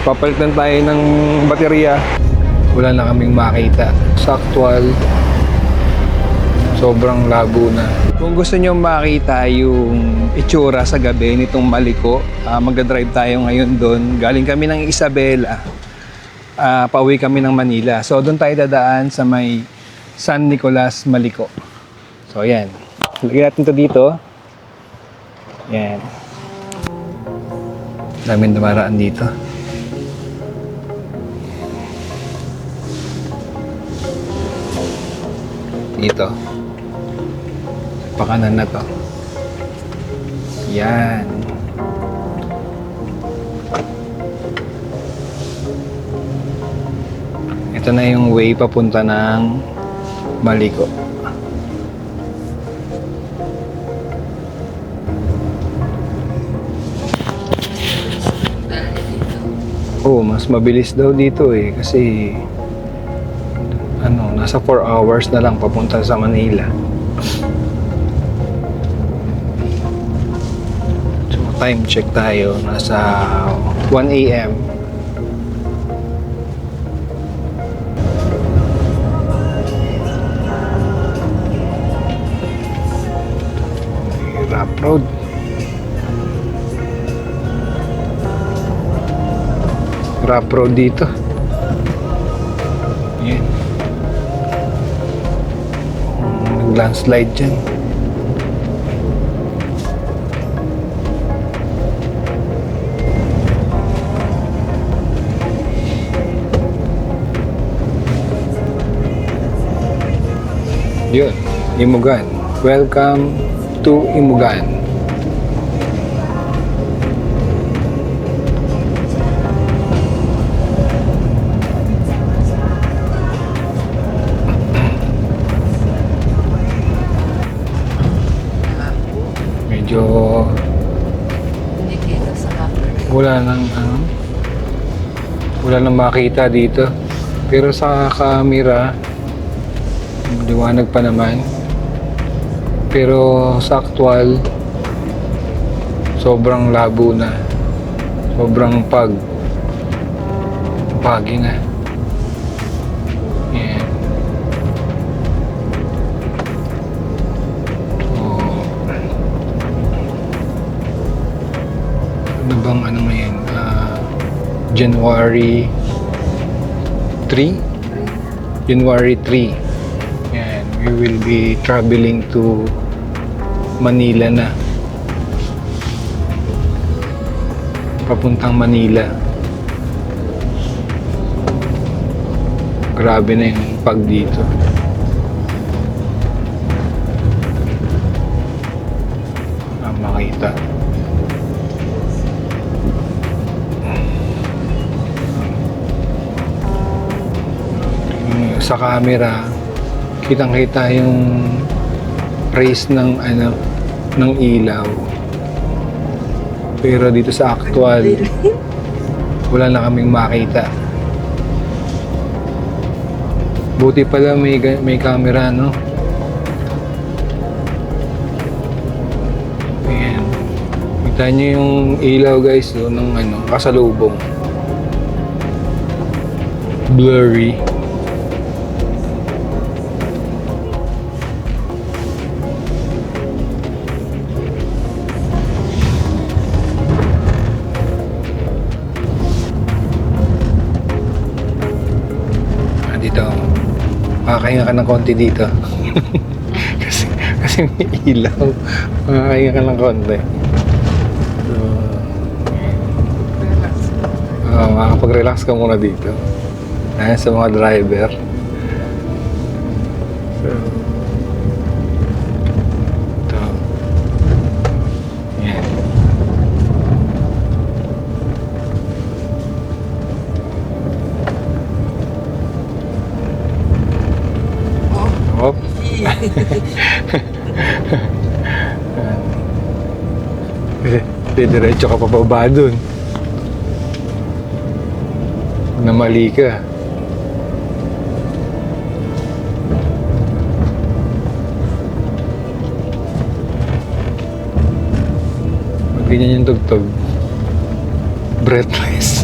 Papalitan tayo ng baterya. Wala na kaming makita. Sa actual, sobrang labo na. Kung gusto nyo makita yung itsura sa gabi nitong Maliko, magdadrive tayo ngayon doon. Galing kami ng Isabela, pauwi kami ng Manila. So doon tayo dadaan sa may San Nicolas, Maliko. So yan, lagyan natin to dito. Yan, daming dumaraan dito. Dito pakanan na to. Yan. Ito na yung way papunta ng Maliko. Oh, mas mabilis daw dito eh kasi nasa 4 hours na lang papunta sa Manila. So, time check tayo. Nasa 1 AM. Rough road. Rough road dito. Yan. Landslide dyan. Yun, Imugan. Welcome to Imugan. Medyo wala nang makita dito, pero sa camera liwanag pa naman, pero sa actual sobrang labo na, sobrang pagi na. Yan. Ano bang mo yan? January 3? January 3. Yan. We will be traveling to Manila na. Papuntang Manila. Grabe na yung pag dito. Makita. Sa camera kitang-kita yung rays ng ng ilaw, pero dito sa actual wala na kaming makita. Buti pala may camera, no? Ayan, kita nyo yung ilaw guys, ng kasalubong. Blurry. Dito, makakahinga ka ng konti dito. kasi may ilaw. Makakahinga ka ng konti. So, makakapag-relax ka muna dito. Ayan sa mga driver. So, ito. Yan. Hop. Diretso ka pababa dun. Namali ka. Pag ganyan yung tugtog, breathless.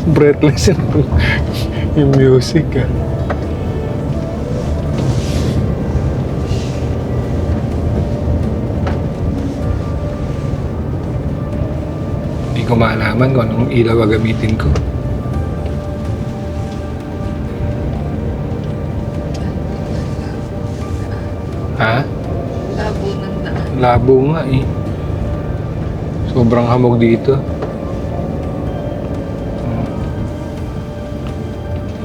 Breathless yung music ah. Hindi ko malaman kung anong ilaw gagamitin ko. Ha? Labo ng daan. Labo nga eh. Sobrang hamog dito.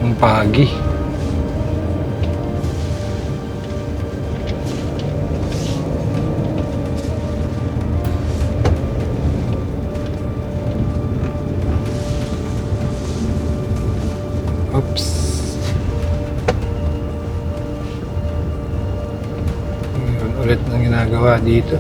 Ang pagi. Oops. Yun ulit ang ginagawa dito.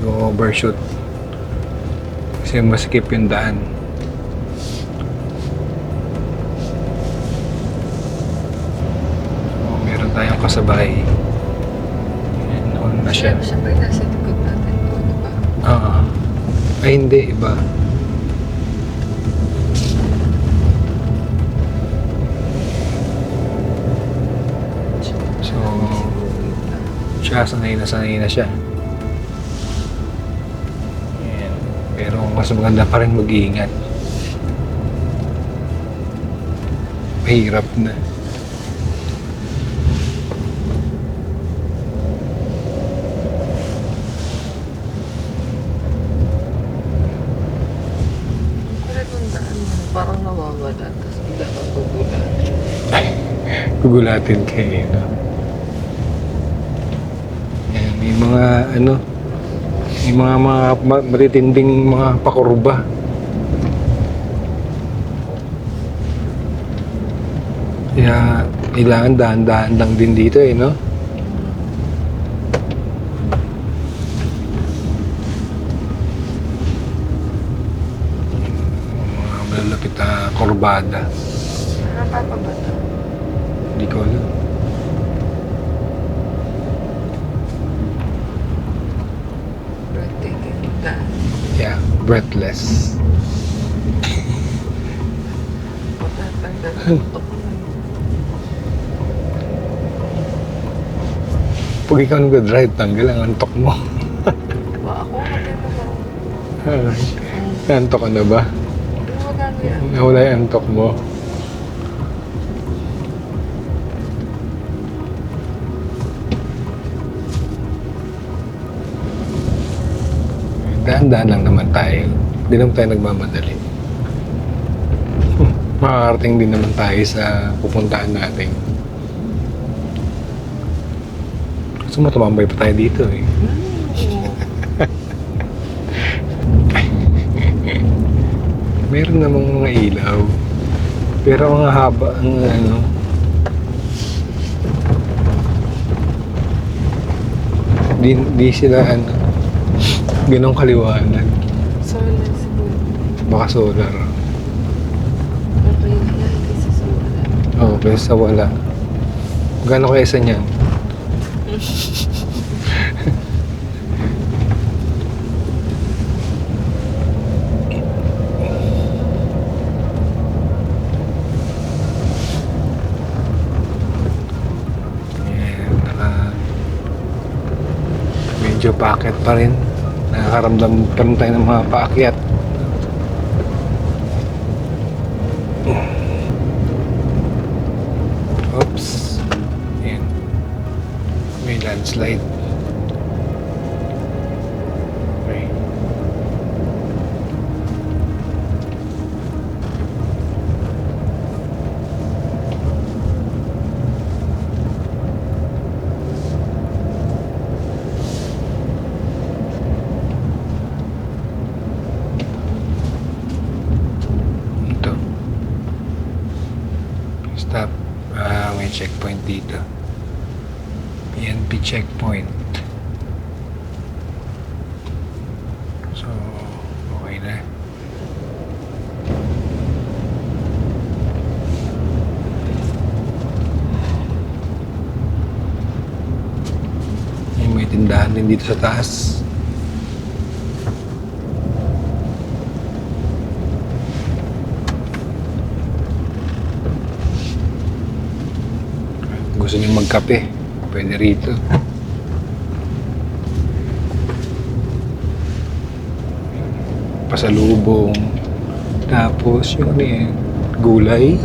Nag-overshoot kasi maskip yung daan. So, meron tayong kasabay. Ayan, noon na siya. Siyempre, nasa likod natin to, di ba? Ay hindi, iba. So, siya sanay na siya. Ayan. Pero mas maganda pa rin mag-iingat. Mahirap na. Pero yung daan mo, parang nawawala. Tapos bigla kang gugulat. Gugulatin kayo, no? Ayan, may mga ano, may mga matitinding mga pakurba. Kaya kailangan dahan-dahan lang din dito eh, no? Mga malalapit na kurbada. Hapa pa ba ito? Hindi ko alam. Breathtaking yung daan. Yeah, breathless. Patatanggal ang utok mo. Pag ikaw nag-drive, tanggal ang antok mo. Ba, ako natin mo. Antok ka na ba? Hindi mo magano yan. Nawala yung antok mo. Dahan-dahan lang naman tayo. Hindi naman tayo nagmamadali. Makakarating din naman tayo sa pupuntahan natin. Gusto mo tumambay pa tayo dito eh. Meron namang mga ilaw. Pero ang haba, ang ano. Di sila ano, ganong kaliwanag. Solar siguro. Baka solar. Okay na yan, kasi solar. Oo, kaysa wala. Gano'n kaysa niyan? Medyo paakyat pa rin. Nakakaramdam pa rin tayo ng mga paakyat. Oops. Ayan. May landslide. Okay. may checkpoint dito. PNP checkpoint. So, okay na. May tindahan din dito sa taas. Gusto niyo magkape, pwede rito. Pasalubong. Tapos yung ano yan, gulay.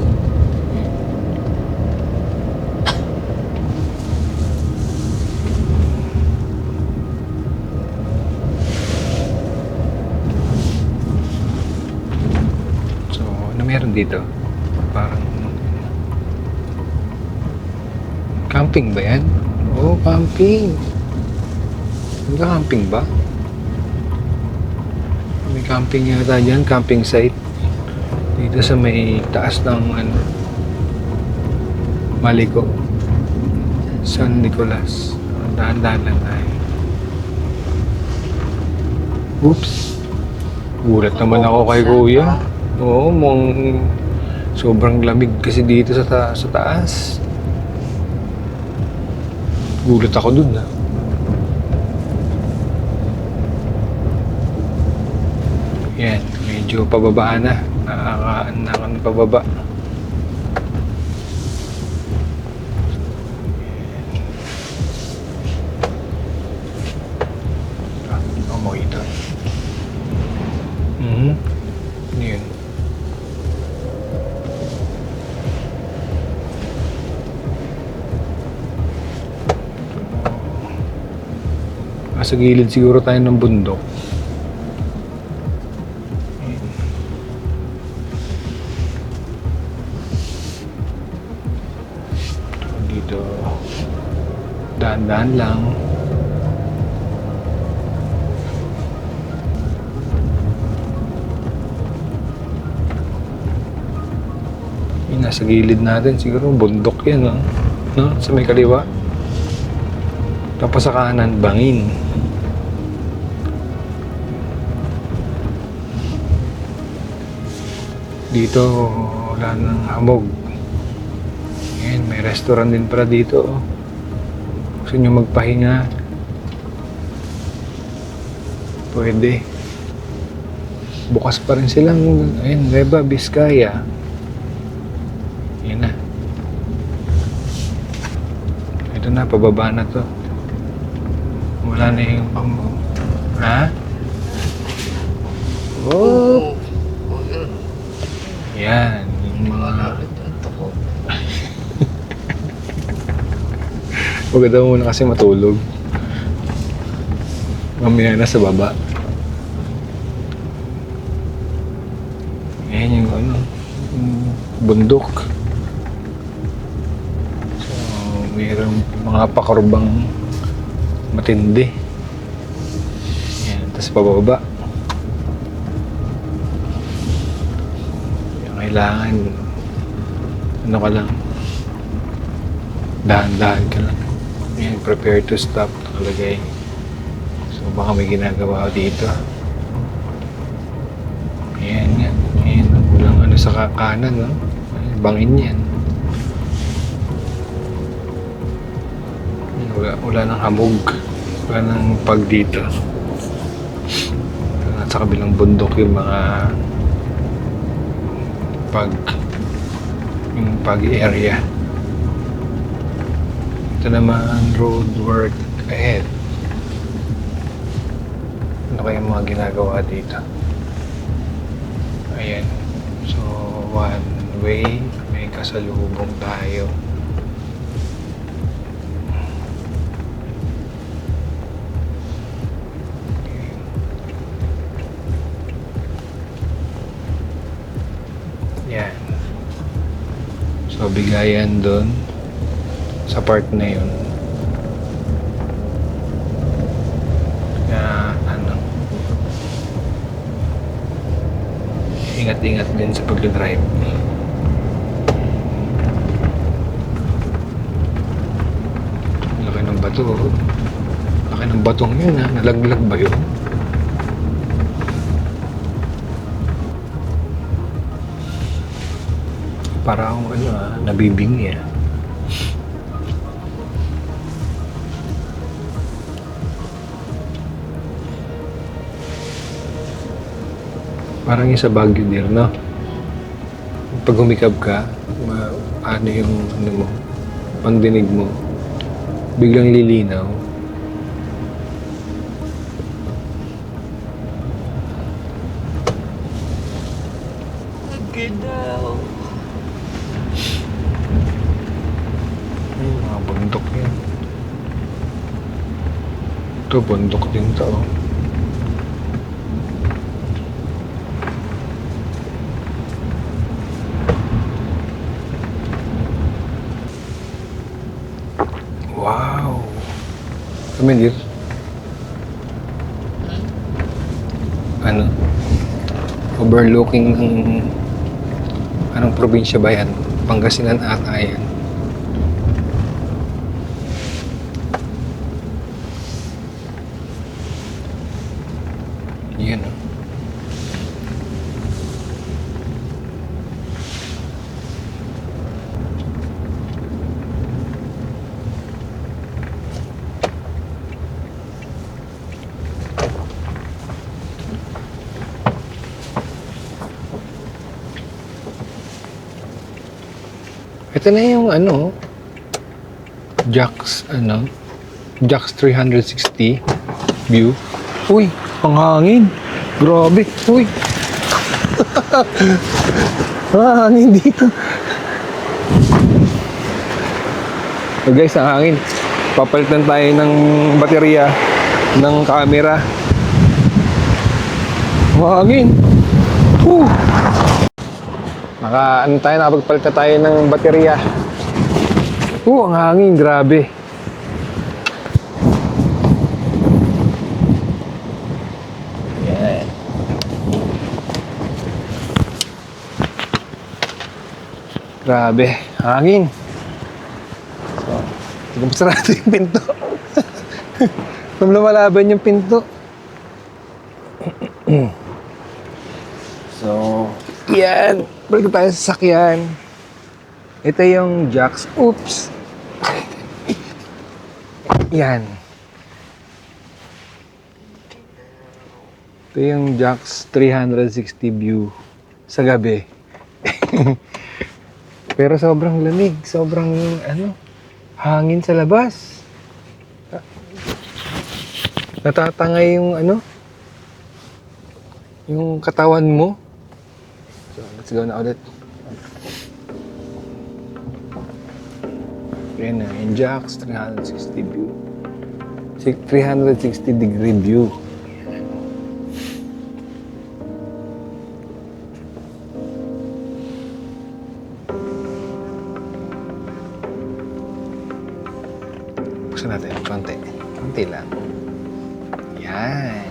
So, ano meron dito? Parang camping ba yan? Oo, camping. Nagka-camping ba? May camping yata dyan, camping site. Dito sa may taas ng ano, Maliko. San Nicolas. Dahan-dahan lang tayo. Oops. Gulat naman ako kay Kuya. Oo, sobrang lamig kasi dito sa taas. Gulat ako dun ah. Yan, medyo pababa na. Nakakaaan na ako ng pababa. Ako makita. Ano yun? Sa gilid siguro tayo ng bundok. Dito, dahan-dahan lang. Yung nasa gilid natin, siguro bundok yan, no? No? Sa may kaliwa. Tapos sa kanan, bangin. Dito, wala nang hamog. Ngayon, may restaurant din pala dito. Oh. Gusto nyo magpahinga? Pwede. Bukas pa rin silang, ayun, Nueva Vizcaya. Yan na. Ito na, pababa na to. Wala na yung pambo. Ha? Oh! Yan. Yung mga... Maganda muna kasi matulog. Mamaya na sa baba. Yan yung ano, yung bundok. So, mayroong mga pakurbang matindi. Yan, tapos pababa. Kailangan ano ka lang, dahan-dahan ka lang. Ayan, prepare to stop nakalagay. So baka may ginagawa dito. Ayan nga, ayan, walang ano sa kanan, no? Ayan, bangin yan. Ayan, wala nang hamog, wala nang pag dito. At sa kabilang bundok yung mga pag area. Ito naman road work ahead. Ano kaya mga ginagawa dito? Ayan. So, one way. May kasalubong tayo. Yan. So, bigayan doon sa part na yun. Kaya, ano, ingat-ingat din sa pag-drive. bato. Oh. Laki ng batong yun ha. Nalaglag ba yun? Para akong ano ha, nabibingi ha. Parang yung sa Baguio dear, no? Pag humikab ka, ano yung ano mo, pandinig mo, biglang lilinaw. Nagkinaw. Ay, mga bundok yan. Ito, bundok din to. Oh. Wow! Kami dir. Ano? Overlooking ng anong probinsya ba yan? Pangasinan ata yan. Yan o. Ito na yung ano, Jax 360 view. Uy, ang hangin. Grabe. Uy. Ang hangin dito. So guys, ang hangin. Papalitan tayo ng baterya ng camera. Ang hangin. Nakapagpalit na tayo ng baterya. Ang hangin, grabe. Yan. Grabe, hangin. So, tignan mo sarado yung pinto. Nung lumalaban yung pinto. So, yan. Balik tayo sa sasakyan. Ito yung Jax. Oops! Yan. Ito yung Jax 360 view sa gabi. Pero sobrang lamig. Sobrang, hangin sa labas. Natatangay yung, yung katawan mo. So, let's go na ulit. Yan na, yung Jax 360 view. 360 degree view. Buksan natin yung konti. Konti lang. Yan.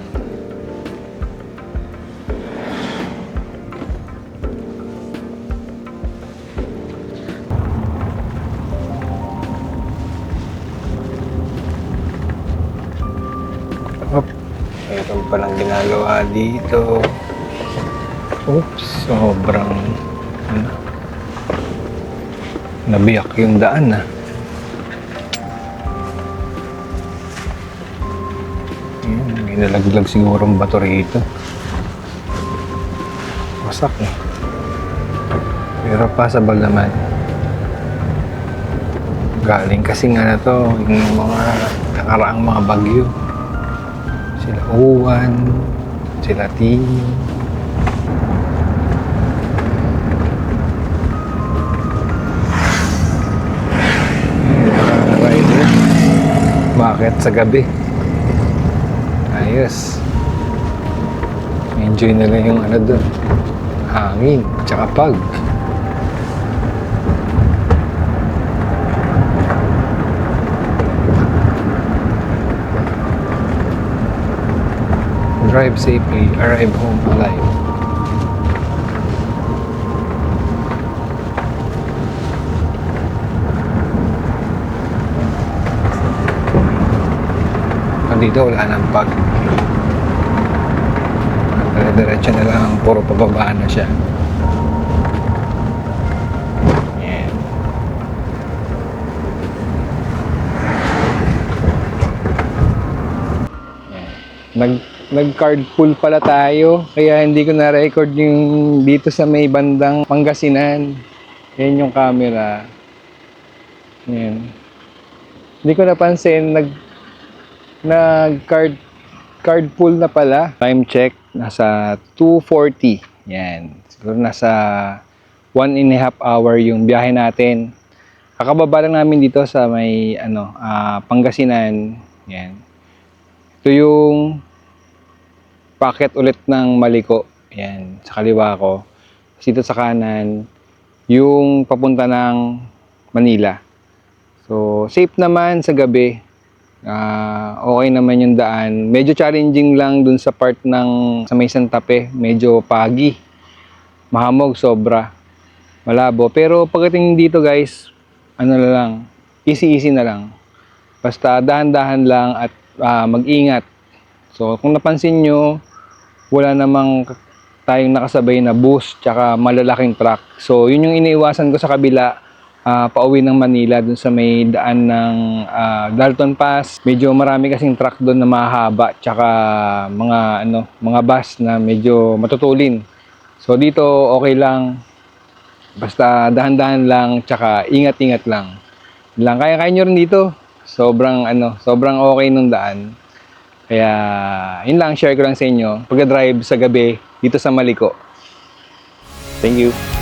Mayroon palang ginagawa dito. Oops, sobrang nabiyak yung daan Ginalaglag siguro ang bato rito. Wasak Pero passable naman. Galing kasi nga na to yung mga nakaraang mga bagyo. Sila Uwan, sila Tino. Rider. Bakit sa gabi? Ayos. Enjoy na lang yung doon. Hangin, tsaka pag. Drive safely, arrive home alive. dito, wala nang pag. Diretso na lang, puro pababa na siya. Yan. Nag-carpool pala tayo, kaya hindi ko na-record yung dito sa may bandang Pangasinan. Yan yung camera. Yan. Hindi ko napansin, carpool na pala. Time check, nasa 2:40. Yan. Siguro nasa 1.5 hour yung biyahe natin. Kakababa lang namin dito sa may Pangasinan. Yan. Ito yung packet ulit ng Maliko. Yan, sa kaliwa ko. Dito sa kanan, yung papunta ng Manila. So, safe naman sa gabi. Okay naman yung daan. Medyo challenging lang dun sa part sa may Santa Fe. Medyo pagi. Mahamog, sobra. Malabo. Pero pagdating dito guys, easy-easy na lang. Basta dahan-dahan lang at mag-ingat. So, kung napansin nyo, wala namang tayong nakasabay na bus tsaka malalaking truck. So, yun yung iniiwasan ko sa kabila, pauwi ng Manila dun sa may daan ng Dalton Pass. Medyo marami kasing truck doon na mahaba tsaka mga bus na medyo matutulin. So, dito okay lang. Basta dahan-dahan lang tsaka ingat-ingat lang. Kaya nyo rin dito. Sobrang okay nung daan. Kaya, yun lang, share ko lang sa inyo. Pag-drive sa gabi, dito sa Maliko. Thank you.